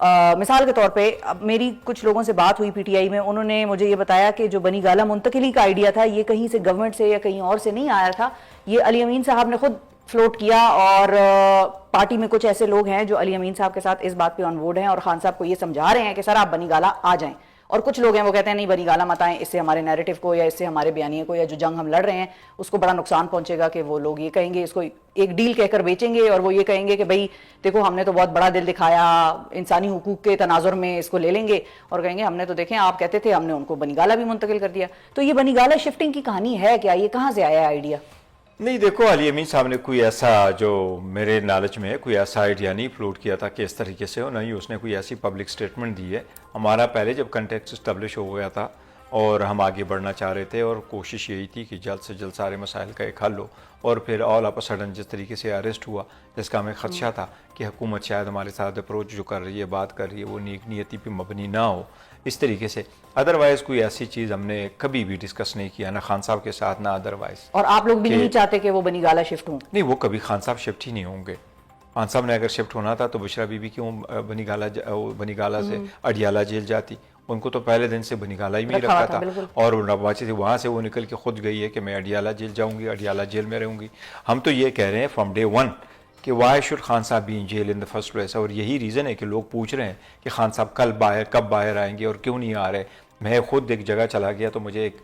مثال کے طور پہ اب میری کچھ لوگوں سے بات ہوئی پی ٹی آئی میں, انہوں نے مجھے یہ بتایا کہ جو بنی گالہ منتقلی کا آئیڈیا تھا یہ کہیں سے گورنمنٹ سے یا کہیں اور سے نہیں آیا تھا, یہ علی امین صاحب نے خود فلوٹ کیا, اور پارٹی میں کچھ ایسے لوگ ہیں جو علی امین صاحب کے ساتھ اس بات پہ آن بورڈ ہیں اور خان صاحب کو یہ سمجھا رہے ہیں کہ سر آپ بنی گالہ آ جائیں, اور کچھ لوگ ہیں وہ کہتے ہیں نہیں بنی گالہ مت آئیں, اس سے ہمارے نیریٹو کو یا اس سے ہمارے بیانیے کو یا جو جنگ ہم لڑ رہے ہیں اس کو بڑا نقصان پہنچے گا, کہ وہ لوگ یہ کہیں گے اس کو ایک ڈیل کہہ کر بیچیں گے, اور وہ یہ کہیں گے کہ بھئی دیکھو ہم نے تو بہت بڑا دل دکھایا, انسانی حقوق کے تناظر میں اس کو لے لیں گے, اور کہیں گے ہم نے تو دیکھیں آپ کہتے تھے, ہم نے ان کو بنی گالہ بھی منتقل کر دیا. تو یہ بنی گالہ شفٹنگ کی کہانی ہے کیا, یہ کہاں سے آیا ہے آئیڈیا؟ نہیں دیکھو, علی امین صاحب نے کوئی ایسا, جو میرے نالج میں ہے, کوئی ایسا آئیڈیا نہیں فلوٹ کیا تھا کہ اس طریقے سے ہو, نہیں اس نے کوئی ایسی پبلک سٹیٹمنٹ دی ہے. ہمارا پہلے جب کنٹیکسٹ اسٹیبلش ہو گیا تھا اور ہم آگے بڑھنا چاہ رہے تھے, اور کوشش یہی تھی کہ جلد سے جلد سارے مسائل کا ایک حل ہو, اور پھر آل آف سڈن جس طریقے سے اریسٹ ہوا, جس کا ہمیں خدشہ تھا کہ حکومت شاید ہمارے ساتھ اپروچ جو کر رہی ہے, بات کر رہی ہے, وہ نیک نیتی پہ مبنی نہ ہو اس طریقے سے. ادروائز کوئی ایسی چیز ہم نے کبھی بھی ڈسکس نہیں کیا, نہ خان صاحب کے ساتھ نہ ادروائز. اور آپ لوگ بھی نہیں چاہتے کہ وہ بنی گالہ شفٹ ہوں؟ نہیں, وہ کبھی خان صاحب شفٹ ہی نہیں ہوں گے. خان صاحب نے اگر شفٹ ہونا تھا تو بشرا بی بی کیوں بنی گالہ سے اڈیالہ جیل جاتی؟ ان کو تو پہلے دن سے بنی گالہ ہی میں رکھا تھا, اور وہاں سے وہ نکل کے خود گئی ہے کہ میں اڈیالہ جیل جاؤں گی, اڈیالہ جیل میں رہوں گی. ہم تو یہ کہہ رہے ہیں فرام ڈے ون کہ وائی شوڈ خان صاحب be in jail in the first place, اور یہی ریزن ہے کہ لوگ پوچھ رہے ہیں کہ خان صاحب کب باہر آئیں گے اور کیوں نہیں آ رہے. میں خود ایک جگہ چلا گیا تو مجھے ایک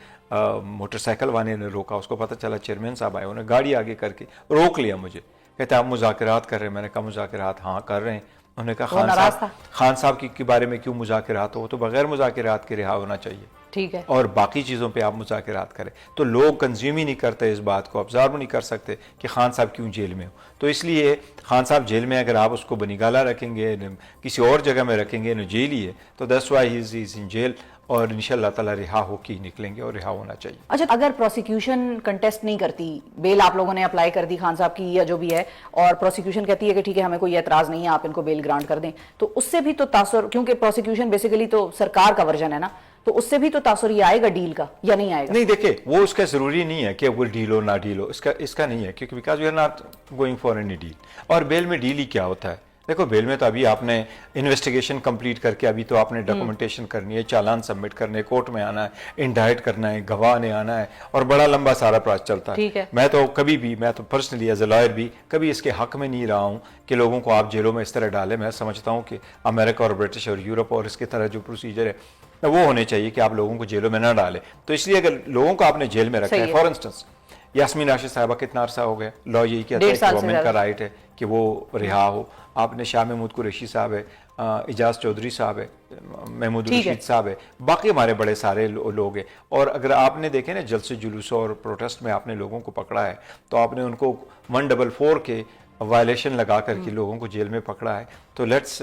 موٹر سائیکل والے نے روکا, اس کو پتہ چلا چیئرمین صاحب آئے, انہوں نے گاڑی آگے کر کے روک لیا مجھے, کہتے آپ مذاکرات کر رہے ہیں؟ میں نے کہا مذاکرات ہاں کر رہے ہیں. انہوں نے کہا خان صاحب کے بارے میں کیوں مذاکرات ہو, تو بغیر مذاکرات کے رہا ہونا چاہیے, ٹھیک ہے, اور باقی چیزوں پہ آپ مذاکرات کریں. تو لوگ کنزیوم ہی نہیں کرتے اس بات کو, آبزرو نہیں کر سکتے کہ خان صاحب کیوں جیل میں ہو. تو اس لیے خان صاحب جیل میں, اگر آپ اس کو بنی گالہ رکھیں گے, کسی اور جگہ میں رکھیں گے, جیل ہی ہے, تو that's why he is in jail, اور انشاءاللہ تعالی رہا ہو کے نکلیں گے, اور رہا ہونا چاہیے. اچھا, اگر پروسیکیوشن کنٹیسٹ نہیں کرتی, بیل آپ لوگوں نے اپلائی کر دی خان صاحب کی یا جو بھی ہے, اور پروسیکیوشن کہتی ہے کہ ٹھیک ہے ہمیں کوئی اعتراض نہیں ہے, آپ ان کو بیل گرانٹ کر دیں, تو اس سے بھی تو تاثر, کیونکہ پروسیکیوشن بیسیکلی تو سرکار کا ورژن ہے نا, تو اس سے بھی تو تاثر یہ آئے گا ڈیل کا یا نہیں آئے گا؟ نہیں دیکھیں, وہ اس کا ضروری نہیں ہے کہ وہ ڈیل ہو نہ ڈیل ہو, اس کا نہیں ہے, کیونکہ because we are not going for any deal. اور بیل میں ڈیل ہی کیا ہوتا ہے؟ دیکھو بیل میں تو ابھی آپ نے انویسٹیگیشن کمپلیٹ کر کے, ابھی تو آپ نے ڈاکومنٹیشن کرنی ہے, چالان سبمٹ کرنے, کورٹ میں آنا ہے, انڈائٹ کرنا ہے, گواہ نے آنا ہے, اور بڑا لمبا سارا پروسیس چلتا ہے. میں تو کبھی بھی, میں تو پرسنلی ایز اے لائر بھی کبھی اس کے حق میں نہیں رہا ہوں کہ لوگوں کو آپ جیلوں میں اس طرح ڈالیں. میں سمجھتا ہوں کہ امریکہ اور برٹش اور یورپ اور اس کی طرح جو پروسیجر ہے وہ ہونے چاہیے کہ آپ لوگوں کو جیلوں میں نہ ڈالیں. تو اس لیے اگر لوگوں کو آپ نے جیل میں رکھا ہے, فار انسٹنس یاسمین راشد صاحبہ کتنا عرصہ ہو گیا, لا یہی کہتا ہے کہ گورنمنٹ کا رائٹ ہے کہ وہ رہا ہو. آپ نے شاہ محمود قریشی صاحب ہے, اجاز چودھری صاحب ہے, محمود رشید صاحب ہے, باقی ہمارے بڑے سارے لوگ ہیں. اور اگر آپ نے دیکھیں نا جلسے جلوس اور پروٹیسٹ میں آپ نے لوگوں کو پکڑا ہے, تو آپ نے ان کو 144 کے وائلیشن لگا کر کے لوگوں کو جیل میں پکڑا ہے. تو لیٹس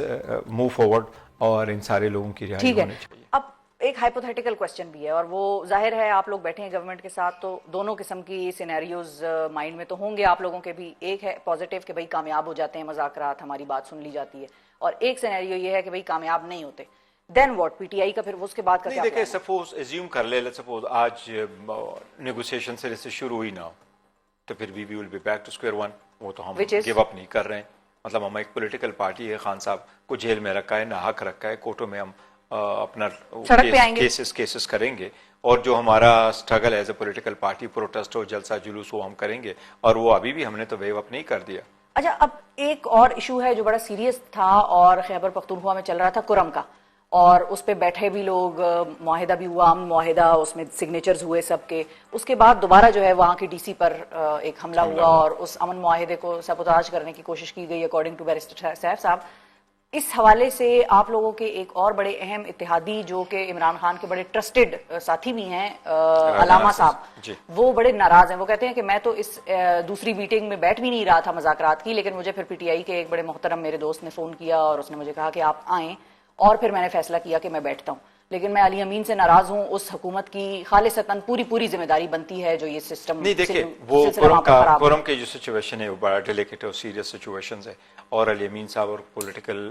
موو فارورڈ, اور ان سارے لوگوں کی رہائی ہونی چاہیے. اب ایک ہائپوتھیٹیکل کوسچن بھی ہے, اور وہ ظاہر ہے آپ لوگ بیٹھے ہیں گورنمنٹ کے ساتھ, تو دونوں قسم کی سینیریوز مائنڈ میں تو ہوں گے آپ لوگوں کے بھی. ایک ہے پازیٹیو کہ بھئی کامیاب ہو جاتے ہیں مذاکرات, ہماری بات سن لی جاتی ہے, اور ایک سینیریو یہ ہے کہ بھئی کامیاب نہیں ہوتے. دین واٹ, پی ٹی آئی کا پھر اس کے بعد کا کیا؟ دیکھیں سپوز ایزیوم کر لے, لیٹس سپوز آج نیگوسیشن سے شروع ہوئی نہ ہو, تو پھر we will be back to square one. وہ تو ہم گیو اپ نہیں کر رہے ہیں. مطلب ہم ایک پولیٹیکل پارٹی ہے, خان صاحب کو جیل میں رکھا ہے, نہ حق رکھا ہے, کورٹوں میں ہم اپنا کیسز کریں گے, اور جو ہمارا struggle as a political party, protest ہو, جلسہ جلوس ہو, ہم کریں گے, اور وہ ابھی بھی ہم نے تو ویو اپ نہیں کر دیا. اچھا, اب ایک اور ایشو ہے جو بڑا سیریس تھا اور خیبر پختونخوا میں چل رہا تھا, کرم کا, اور اس پہ بیٹھے بھی لوگ, معاہدہ بھی ہوا, امن معاہدہ, اس میں سگنیچرز ہوئے سب کے. اس کے بعد دوبارہ جو ہے وہاں کی ڈی سی پر ایک حملہ ہوا, اور اس امن معاہدے کو سبوتاژ کرنے کی کوشش کی گئی اکارڈنگ ٹو بیرسٹر سیف صاحب. اس حوالے سے آپ لوگوں کے ایک اور بڑے اہم اتحادی جو کہ عمران خان کے بڑے ٹرسٹڈ ساتھی بھی ہیں, علامہ صاحب, وہ بڑے ناراض ہیں. وہ کہتے ہیں کہ میں تو اس دوسری میٹنگ میں بیٹھ بھی نہیں رہا تھا مذاکرات کی, لیکن مجھے پھر پی ٹی آئی کے ایک بڑے محترم میرے دوست نے فون کیا, اور اس نے مجھے کہا کہ آپ آئیں, اور پھر میں نے فیصلہ کیا کہ میں بیٹھتا ہوں. لیکن میں علی امین سے ناراض ہوں, اس حکومت کی خالصتاً پوری ذمہ داری بنتی ہے جو یہ سسٹم. نہیں دیکھیں, وہ کورم کی جو سچویشن ہے وہ بڑا ڈیلیکیٹ اور سیریس سچویشنز ہے, اور علی امین صاحب اور پولیٹیکل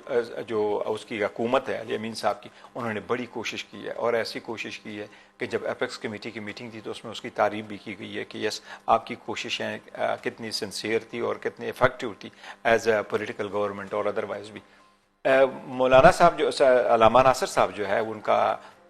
جو اس کی حکومت ہے علی امین صاحب کی, انہوں نے بڑی کوشش کی ہے, اور ایسی کوشش کی ہے کہ جب ایپیکس کمیٹی کی میٹنگ تھی تو اس میں اس کی تعریف بھی کی گئی ہے کہ یس آپ کی کوششیں کتنی سنسیئر تھی اور کتنی افیکٹو تھی ایز اے پولیٹیکل گورنمنٹ اور ادروائز بھی. مولانا صاحب جو علامہ ناصر صاحب جو ہے ان کا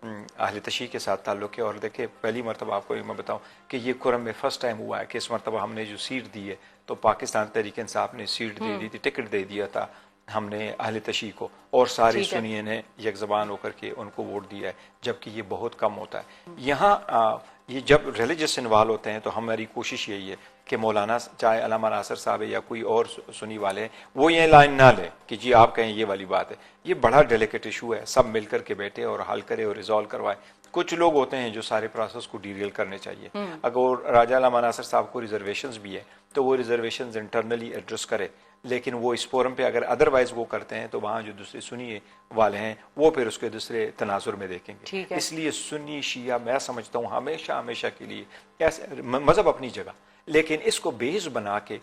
اہل تشیع کے ساتھ تعلق ہے، اور دیکھیں پہلی مرتبہ آپ کو میں بتاؤں کہ یہ کرم میں فرسٹ ٹائم ہوا ہے کہ اس مرتبہ ہم نے جو سیٹ دی ہے تو پاکستان تحریک انصاف نے سیٹ دے دی تھی، ٹکٹ دے دیا تھا ہم نے اہل تشیع کو، اور ساری سنیے نے یک زبان ہو کر کے ان کو ووٹ دیا ہے، جبکہ یہ بہت کم ہوتا ہے یہاں۔ یہ جب ریلیجس انوالو ہوتے ہیں تو ہماری کوشش یہی ہے کہ مولانا چاہے علامہ ناصر صاحب ہے یا کوئی اور سنی والے ہیں وہ یہ لائن نہ لیں کہ جی آپ کہیں یہ والی بات ہے، یہ بڑا ڈیلیکیٹ ایشو ہے، سب مل کر کے بیٹھے اور حل کرے اور ریزالو کروائے۔ کچھ لوگ ہوتے ہیں جو سارے پروسیس کو ڈیریل کرنے چاہیے، اگر راجہ علامہ ناصر صاحب کو ریزرویشنز بھی ہے تو وہ ریزرویشنز انٹرنلی ایڈریس کرے، لیکن وہ اس فورم پہ اگر ادروائز وہ کرتے ہیں تو وہاں جو دوسرے سنی والے ہیں وہ پھر اس کے دوسرے تناظر میں دیکھیں گے۔ اس لیے سنی شیعہ میں سمجھتا ہوں ہمیشہ کے لیے ایسے مذہب اپنی جگہ، لیکن اس کو بیس بنا کے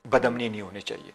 بدامنی نہیں ہونی چاہیے۔